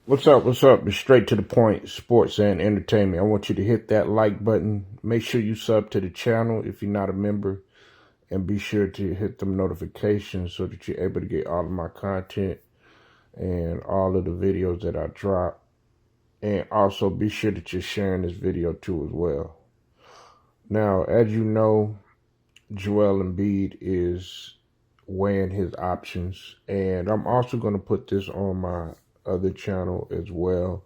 What's up? What's up? It's straight to the point, sports and entertainment. I want you to hit that like button. Make sure you sub to the channel if you're not a member, and be sure to hit them notifications so that you're able to get all of my content and all of the videos that I drop. And also be sure that you're sharing this video too as well. Now, as you know, Joel Embiid is weighing his options, and I'm also going to put this on my other channel as well,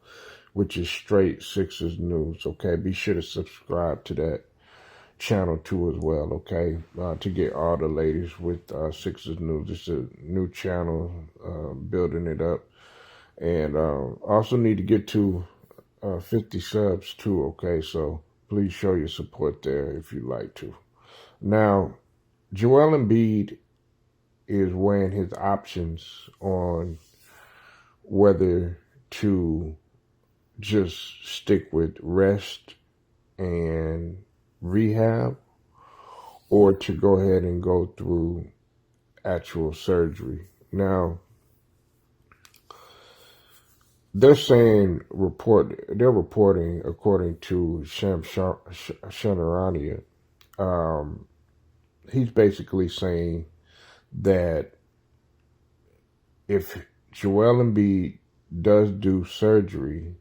which is Straight Sixers News. Okay, be sure to subscribe to that channel too as well. Okay, to get all the latest with Sixers News. It's a new channel, building it up, and also need to get to 50 subs too. Okay, so please show your support there if you'd like to. Now, Joel Embiid is weighing his options on whether to just stick with rest and rehab or to go ahead and go through actual surgery. Now, they're reporting according to Shanarania, he's basically saying that if Joel Embiid does do surgery,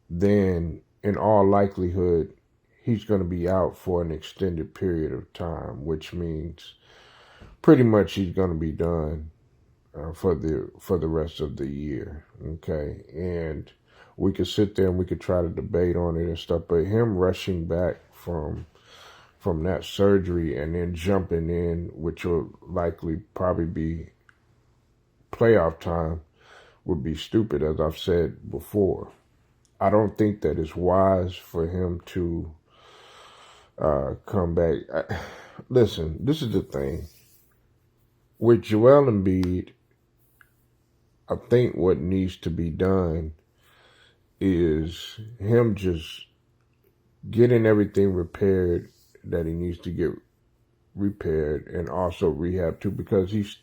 then in all likelihood, he's going to be out for an extended period of time, which means pretty much he's going to be done for the rest of the year. Okay, and we could sit there and we could try to debate on it and stuff, but him rushing back from that surgery and then jumping in, which will likely probably be playoff time, would be stupid, as I've said before. I don't think that it's wise for him to come back. Listen, this is the thing. With Joel Embiid, I think what needs to be done is him just getting everything repaired that he needs to get repaired, and also rehab too, because he's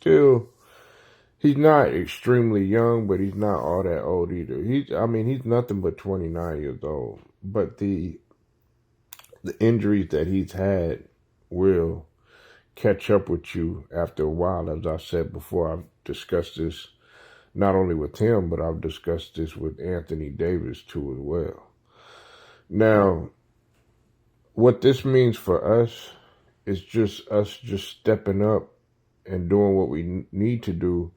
not extremely young, but he's not all that old either. He's nothing but 29 years old. But the injuries that he's had will catch up with you after a while. As I said before, I've discussed this not only with him, but I've discussed this with Anthony Davis too as well. Now, what this means for us is just us stepping up and doing what we need to do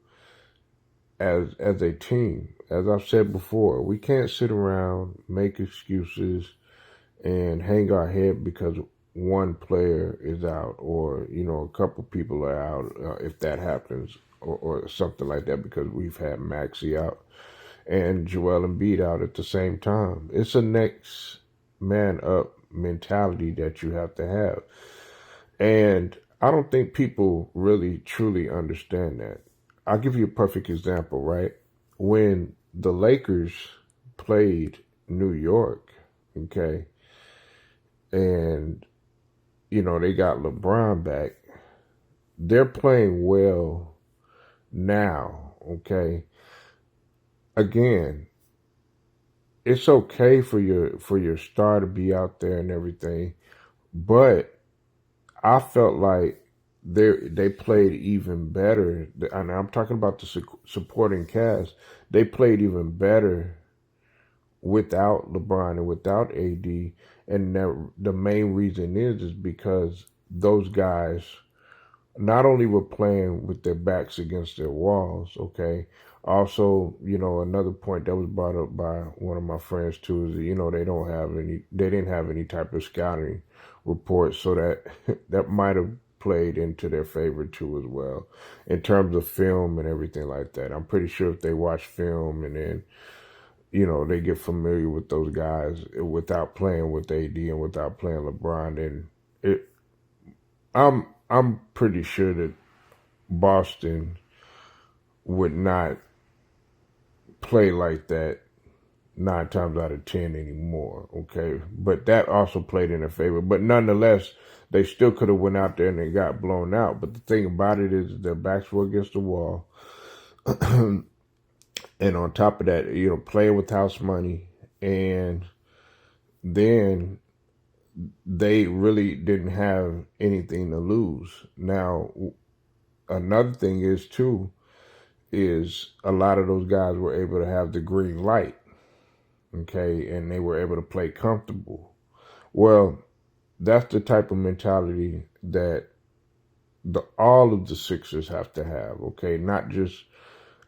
as a team. As I've said before, we can't sit around, make excuses, and hang our head because one player is out, or a couple people are out, if that happens, or something like that, because we've had Maxey out and Joel Embiid out at the same time. It's a next man up mentality that you have to have, and I don't think people really truly understand that. I'll give you a perfect example, right? When the Lakers played New York, okay, and they got LeBron back, they're playing well now, okay? Again, it's okay for your star to be out there and everything, but I felt like they played even better, and I'm talking about the supporting cast. They played even better without LeBron and without AD, and the main reason is because those guys not only were playing with their backs against their walls, okay. Also, another point that was brought up by one of my friends too is they didn't have any type of scouting report, so that might have played into their favor too as well, in terms of film and everything like that. I'm pretty sure if they watch film and then they get familiar with those guys without playing with AD and without playing LeBron, then I'm pretty sure that Boston would not play like that 9 times out of 10 anymore, okay? But that also played in their favor. But nonetheless, they still could have went out there and they got blown out. But the thing about it is their backs were against the wall. And on top of that, playing with house money. And then they really didn't have anything to lose. Now, another thing is, too, is a lot of those guys were able to have the green light, okay, and they were able to play comfortable. Well, that's the type of mentality that all of the Sixers have to have, okay, not just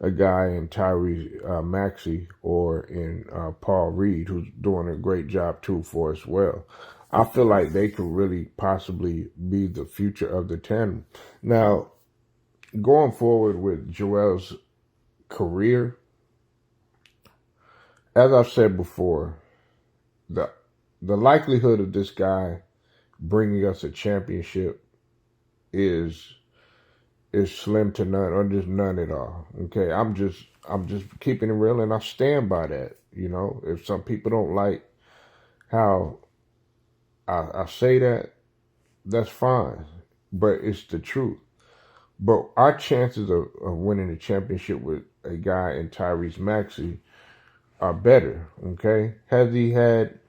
a guy in Tyrese Maxey or in Paul Reed, who's doing a great job too for us. Well, I feel like they could really possibly be the future of the tandem. Now, going forward with Joel's career, as I've said before, the likelihood of this guy bringing us a championship is slim to none, or just none at all. Okay, I'm just keeping it real, and I stand by that. If some people don't like how I say that, that's fine, but it's the truth. But our chances of winning the championship with a guy in Tyrese Maxey are better. Okay, has he had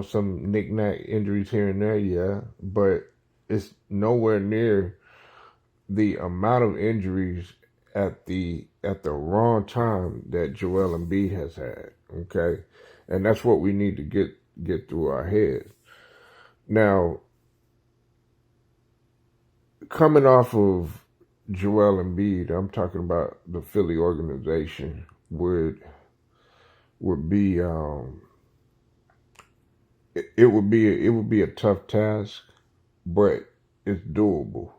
some knick-knack injuries here and there? Yeah, but it's nowhere near the amount of injuries at the wrong time that Joel Embiid has had, okay? And that's what we need to get through our heads. Now, coming off of Joel Embiid, I'm talking about the Philly organization would be it would be a tough task, but it's doable.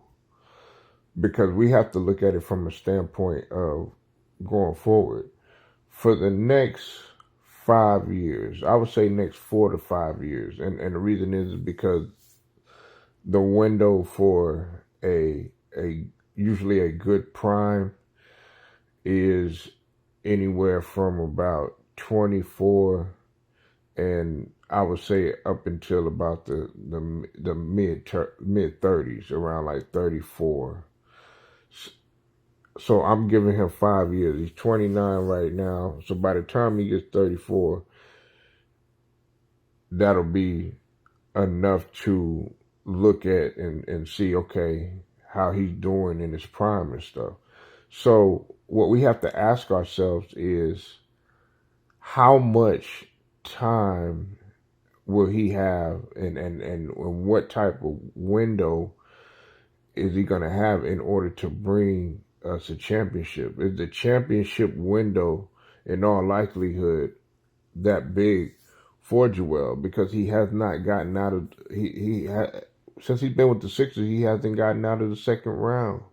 Because we have to look at it from a standpoint of going forward. For the next 5 years, I would say next 4 to 5 years. And the reason is because the window for a usually a good prime is anywhere from about 24, and I would say up until about the mid 30s, around like 34. So I'm giving him 5 years. He's 29 right now. So by the time he gets 34, that'll be enough to look at and see, okay, how he's doing in his prime and stuff. So what we have to ask ourselves is, how much time will he have, and what type of window is he going to have in order to bring us a championship? Is the championship window in all likelihood that big for Joel? Because he has not gotten out of since he's been with the Sixers, he hasn't gotten out of the second round.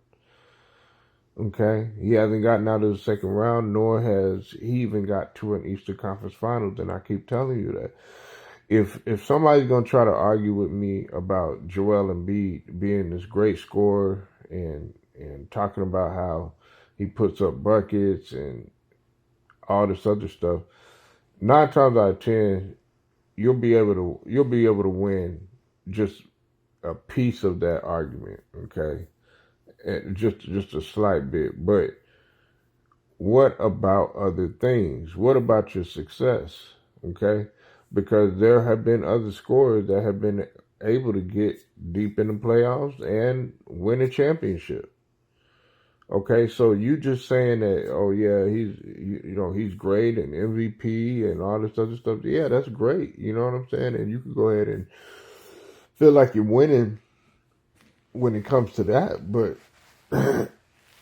Okay, he hasn't gotten out of the second round, nor has he even got to an Eastern Conference Finals. And I keep telling you that if somebody's gonna try to argue with me about Joel Embiid being this great scorer and talking about how he puts up buckets and all this other stuff, 9 times out of 10, you'll be able to win just a piece of that argument, okay? And just a slight bit. But what about other things? What about your success? Okay? Because there have been other scorers that have been able to get deep in the playoffs and win a championship. Okay, so you just saying that, oh yeah, he's great and MVP and all this other stuff. Yeah, that's great. You know what I'm saying? And you can go ahead and feel like you're winning when it comes to that, but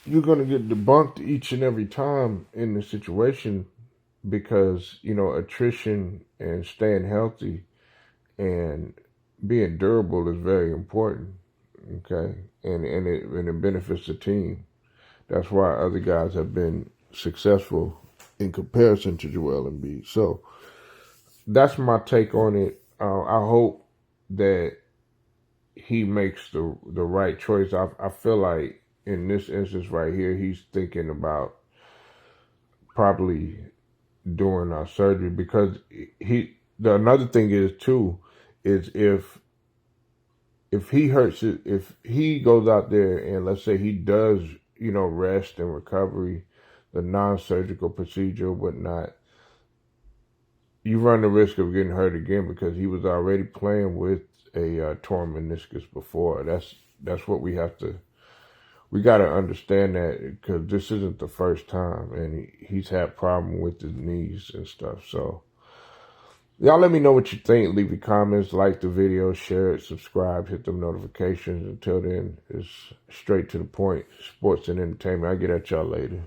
you're going to get debunked each and every time in the situation, because attrition and staying healthy and being durable is very important. Okay, and it benefits the team. That's why other guys have been successful in comparison to Joel Embiid. So that's my take on it. I hope that he makes the right choice. I feel like in this instance right here, he's thinking about probably doing surgery, because another thing is too, is if he hurts it, if he goes out there and let's say he does rest and recovery the non-surgical procedure or whatnot, you run the risk of getting hurt again because he was already playing with a torn meniscus before. That's what we got to understand that, because this isn't the first time, and he's had problem with his knees and stuff. So y'all let me know what you think. Leave your comments, like the video, share it, subscribe, hit them notifications. Until then, it's straight to the point, sports and entertainment. I'll get at y'all later.